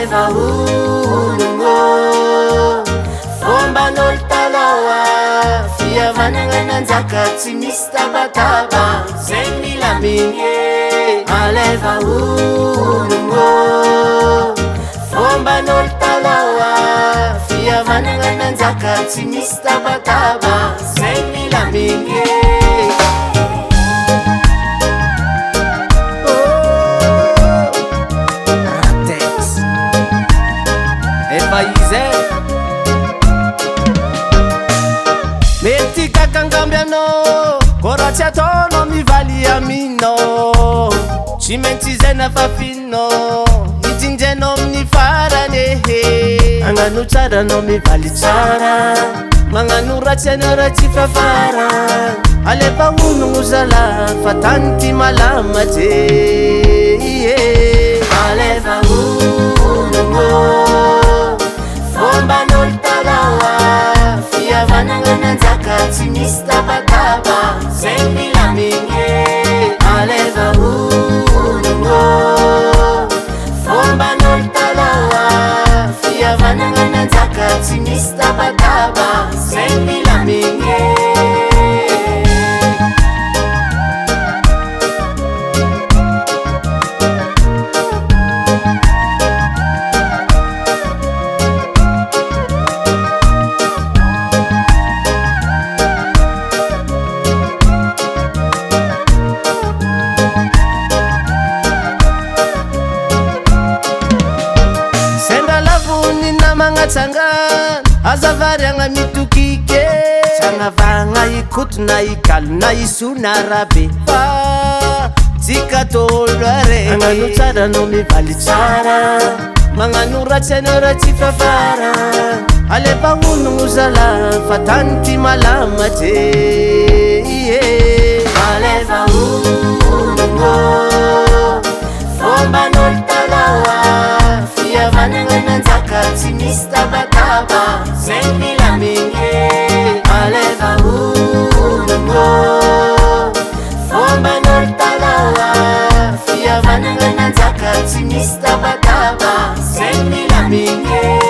maleva ologno fomban'olo taloha fihavanagna nanjaka tsy misy tabataba zay milamigny maleva ologno fomban'olo taloha fihavanagna nanjaka tsy misy tabataba zay milamigny mety kakangamby anao ko raha tsy ataonao mivaly aminao tsy maintsy zay nafafinao hitsindrainao amin'ny farany ehe magnano tsara anao mivaly tsara magnano ratsy anao raha tsy fafara alefa ologno zala fa tany ty malama je alefa ologno fomban'olo taloha fihavanagna nanjaka tsy misy tabataba zay milamigny maleva ologno fomban'olo taloha fihavanagna nanjaka tsy misy tabataba zay milamigny magnatsangan azavariagna mitokike sagnavagna ikoto na ikalo na iso na rabe fa tsika tolo are magnano tsara anao mivaly tsara magnano ratsy anao raha tsy fafara alefa ologno zala fa tany ty malama je alefa ologno fomban'olo taloha fihavanagna nanjaka tsy misy tabataba zay milamigny maleva ologno fomban'olo taloha fihavanagna nanjaka tsy misy tabataba zay milamigny